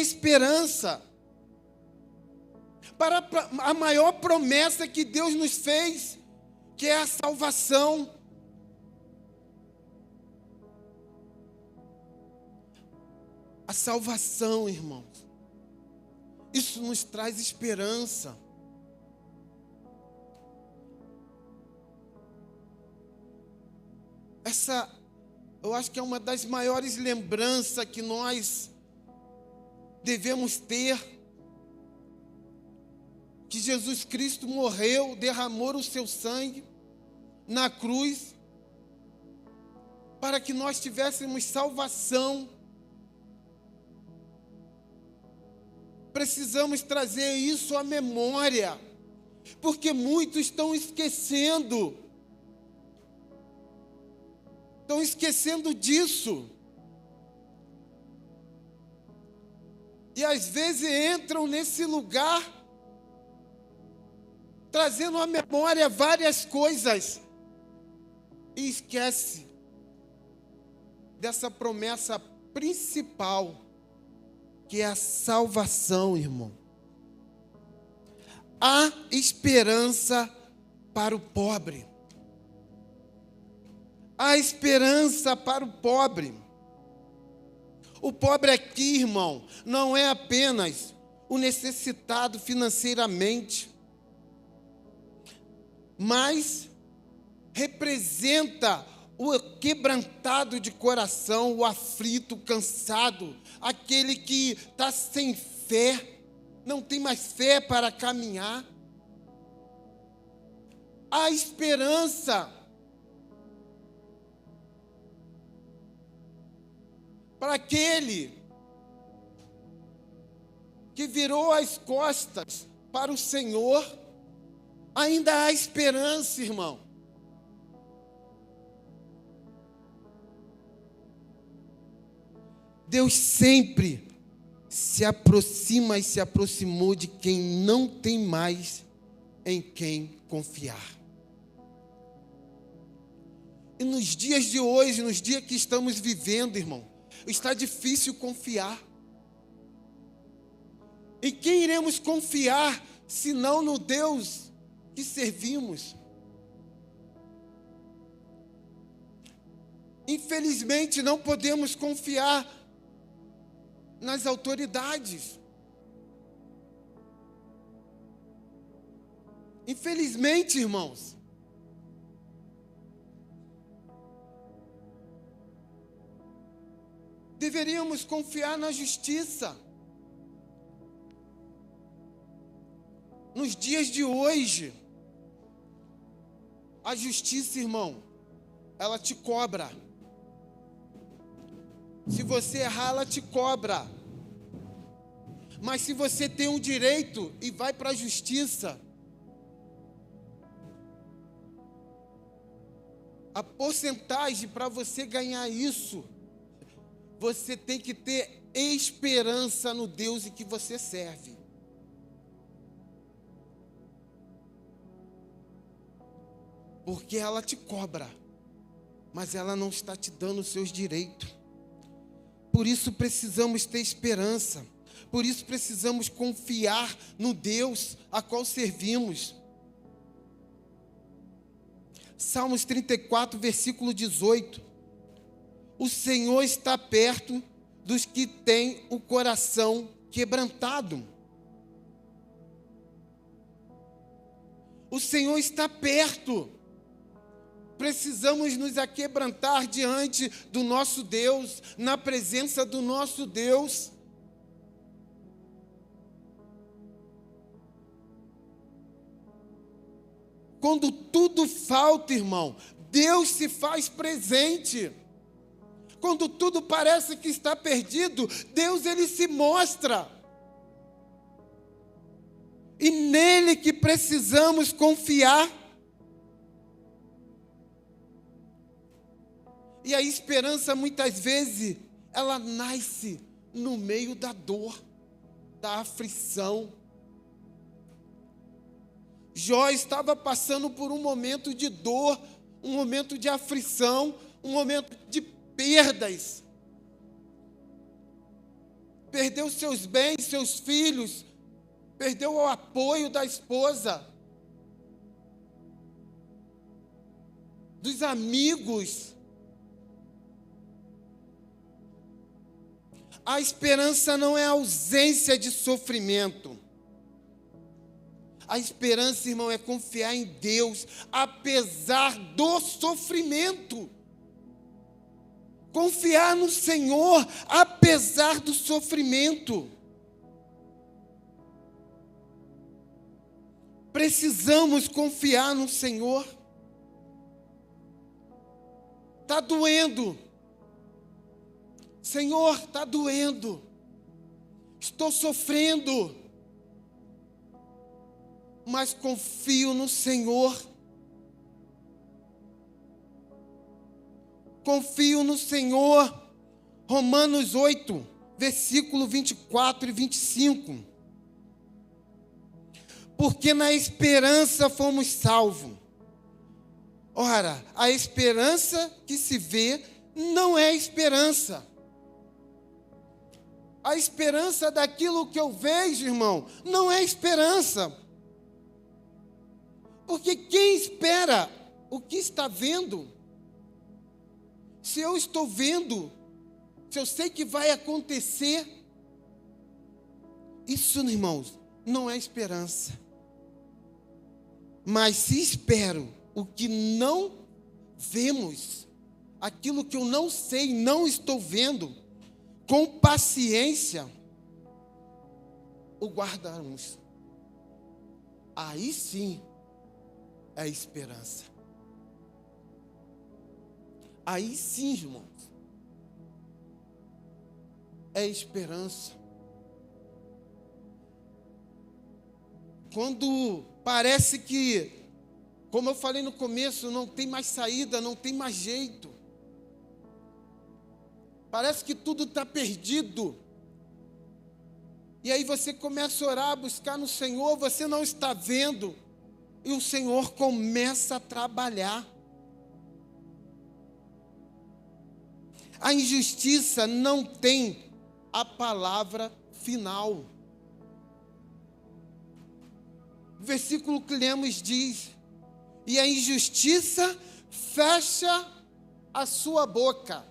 esperança para a maior promessa que Deus nos fez, que é a salvação. A salvação, irmãos, isso nos traz esperança. Essa, eu acho que é uma das maiores lembranças que nós devemos ter, que Jesus Cristo morreu, derramou o seu sangue na cruz, para que nós tivéssemos salvação. Precisamos trazer isso à memória, porque muitos estão esquecendo disso. E às vezes entram nesse lugar, trazendo à memória várias coisas, e esquece dessa promessa principal, que é a salvação, irmão. Há esperança para o pobre. Há esperança para o pobre. O pobre aqui, irmão, não é apenas o necessitado financeiramente, mas representa o quebrantado de coração, o aflito, o cansado, aquele que está sem fé, não tem mais fé para caminhar. Há esperança para aquele que virou as costas para o Senhor. Ainda há esperança, irmão. Deus sempre se aproxima e se aproximou de quem não tem mais em quem confiar. E nos dias de hoje, nos dias que estamos vivendo, irmão, está difícil confiar. Em quem iremos confiar, senão no Deus que servimos? Infelizmente, não podemos confiar nas autoridades. Infelizmente, irmãos. Deveríamos confiar na justiça. Nos dias de hoje, a justiça, irmão, ela te cobra. Se você errar, ela te cobra. Mas se você tem um direito e vai para a justiça, a porcentagem para você ganhar isso, você tem que ter esperança no Deus em que você serve. Porque ela te cobra, mas ela não está te dando os seus direitos. Por isso precisamos ter esperança. Por isso precisamos confiar no Deus a qual servimos. Salmos 34, versículo 18. O Senhor está perto dos que têm o coração quebrantado. O Senhor está perto. Precisamos nos aquebrantar diante do nosso Deus, na presença do nosso Deus. Quando tudo falta, irmão, Deus se faz presente. Quando tudo parece que está perdido, Deus, ele se mostra. E nele que precisamos confiar. E a esperança, muitas vezes, ela nasce no meio da dor, da aflição. Jó estava passando por um momento de dor, um momento de aflição, um momento de perdas. perdeu seus bens, seus filhos, perdeu o apoio da esposa, dos amigos. A esperança não é ausência de sofrimento. A esperança, irmão, é confiar em Deus, apesar do sofrimento. Confiar no Senhor, apesar do sofrimento. Precisamos confiar no Senhor. Está doendo. Senhor, está doendo. Estou sofrendo. Mas confio no Senhor. Confio no Senhor. Romanos 8, versículo 24 e 25. Porque na esperança fomos salvos. Ora, a esperança que se vê não é esperança. A esperança daquilo que eu vejo, irmão, não é esperança. Porque quem espera o que está vendo? Se eu estou vendo, se eu sei que vai acontecer, isso, irmãos, não é esperança. Mas se espero o que não vemos, aquilo que eu não sei, não estou vendo, com paciência, o guardaremos. Aí sim é esperança. Aí sim, irmãos, é esperança. Quando parece que, como eu falei no começo, não tem mais saída, não tem mais jeito. Parece que tudo está perdido. E aí você começa a orar, a buscar no Senhor, você não está vendo. E o Senhor começa a trabalhar. A injustiça não tem a palavra final. O versículo que lemos diz: e a injustiça fecha a sua boca.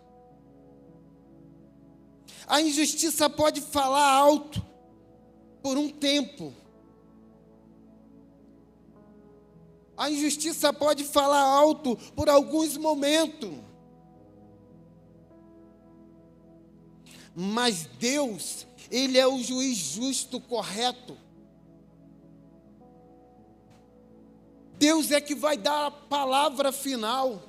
A injustiça pode falar alto por um tempo. A injustiça pode falar alto por alguns momentos. Mas Deus, Ele é o juiz justo, correto. Deus é que vai dar a palavra final.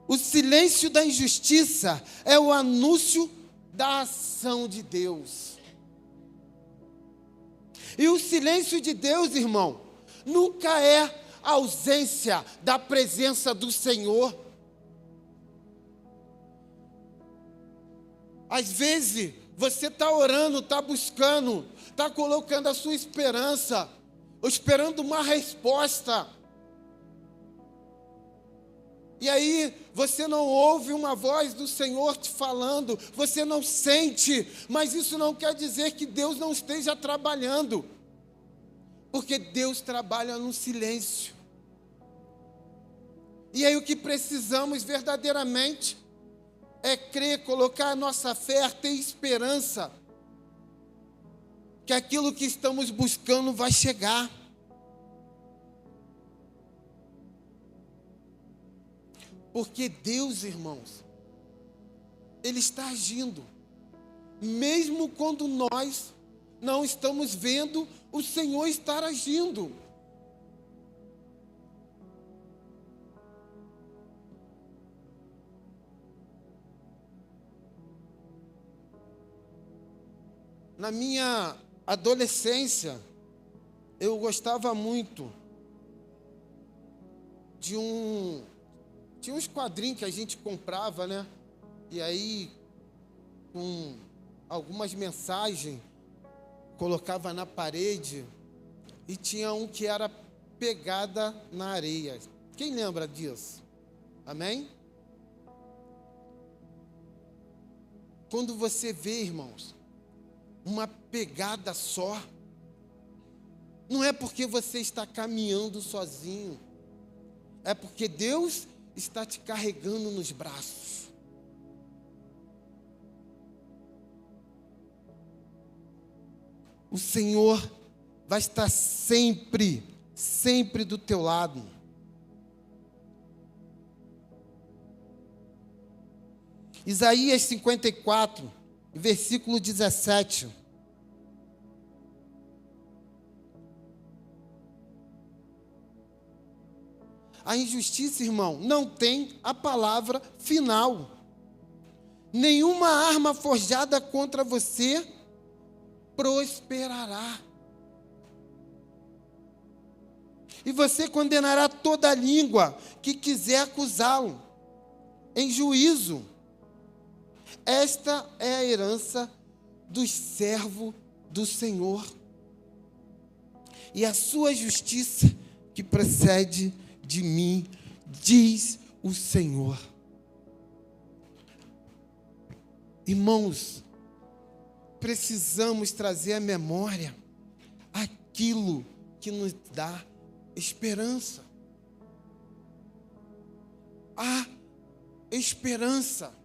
O silêncio da injustiça é o anúncio da ação de Deus. E o silêncio de Deus, irmão, nunca é ausência da presença do Senhor. Às vezes, você está orando, está buscando, está colocando a sua esperança, esperando uma resposta. E aí, você não ouve uma voz do Senhor te falando, você não sente, mas isso não quer dizer que Deus não esteja trabalhando, porque Deus trabalha no silêncio. E aí o que precisamos verdadeiramente é crer, colocar a nossa fé, ter esperança, que aquilo que estamos buscando vai chegar. Porque Deus, irmãos, Ele está agindo. Mesmo quando nós não estamos vendo o Senhor estar agindo. Na minha adolescência, eu gostava muito de Tinha uns quadrinhos que a gente comprava, né? E aí, com algumas mensagens, colocava na parede. E tinha um que era pegada na areia. Quem lembra disso? Amém? quando você vê, irmãos, uma pegada só, não é porque você está caminhando sozinho, é porque Deus está te carregando nos braços. O Senhor vai estar sempre, sempre do teu lado. Isaías 54, versículo 17. A injustiça, irmão, não tem a palavra final. Nenhuma arma forjada contra você prosperará. E você condenará toda língua que quiser acusá-lo em juízo. Esta é a herança dos servos do Senhor, e a sua justiça que procede de mim, diz o Senhor. Irmãos, precisamos trazer à memória aquilo que nos dá esperança. A esperança.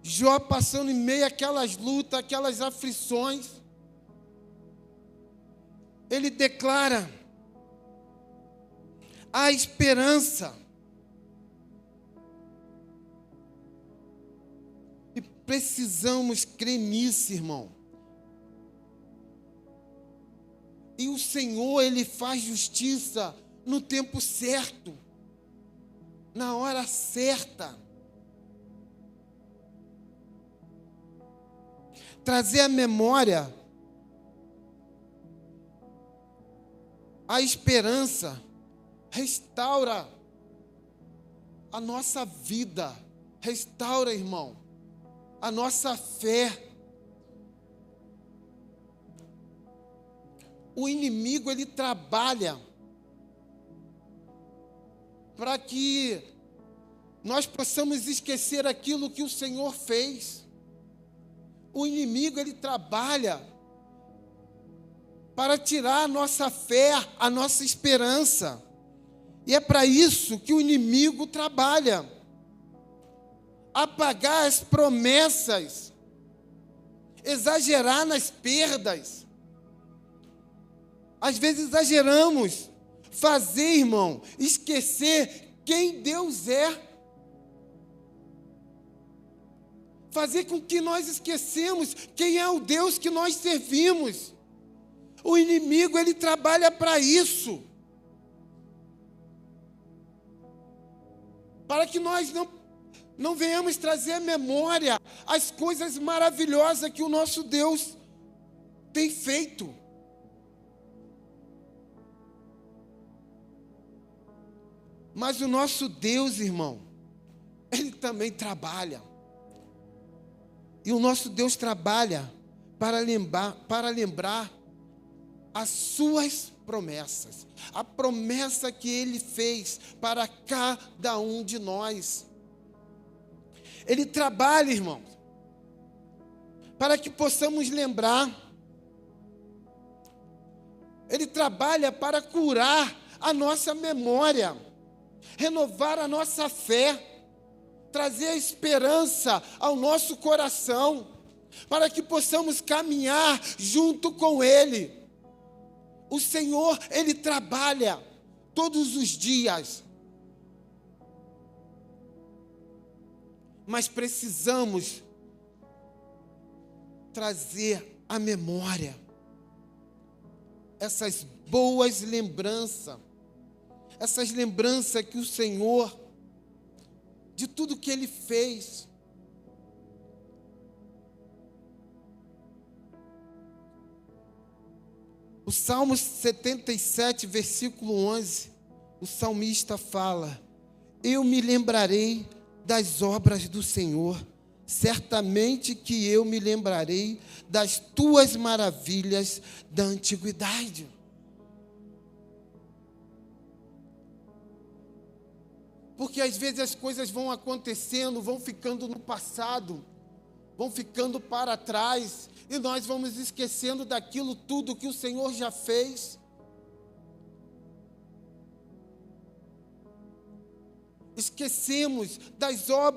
Jó passando em meio àquelas lutas, aquelas aflições, ele declara a esperança. E precisamos crer nisso, irmão. E o Senhor, Ele faz justiça no tempo certo, na hora certa. Trazer à memória a esperança restaura a nossa vida, restaura, irmão, a nossa fé. O inimigo, ele trabalha para que nós possamos esquecer aquilo que o Senhor fez. O inimigo, ele trabalha para tirar a nossa fé, a nossa esperança. E é para isso que o inimigo trabalha. Apagar as promessas, exagerar nas perdas. Às vezes exageramos, fazer, irmão, esquecer quem Deus é. Fazer com que nós esquecemos quem é o Deus que nós servimos. O inimigo, ele trabalha para isso. Para que nós não venhamos trazer à memória as coisas maravilhosas que o nosso Deus tem feito. Mas o nosso Deus, irmão, Ele também trabalha. E o nosso Deus trabalha para lembrar as suas promessas. A promessa que Ele fez para cada um de nós. Ele trabalha, irmãos, para que possamos lembrar. Ele trabalha para curar a nossa memória, renovar a nossa fé, trazer a esperança ao nosso coração, para que possamos caminhar junto com Ele. O Senhor, Ele trabalha todos os dias. Mas precisamos trazer à memória essas boas lembranças, essas lembranças que o Senhor, de tudo que Ele fez. O Salmo 77, versículo 11, o salmista fala: eu me lembrarei das obras do Senhor, certamente que eu me lembrarei das tuas maravilhas da antiguidade. Porque às vezes as coisas vão acontecendo, vão ficando no passado, vão ficando para trás, e nós vamos esquecendo daquilo tudo que o Senhor já fez. Esquecemos das obras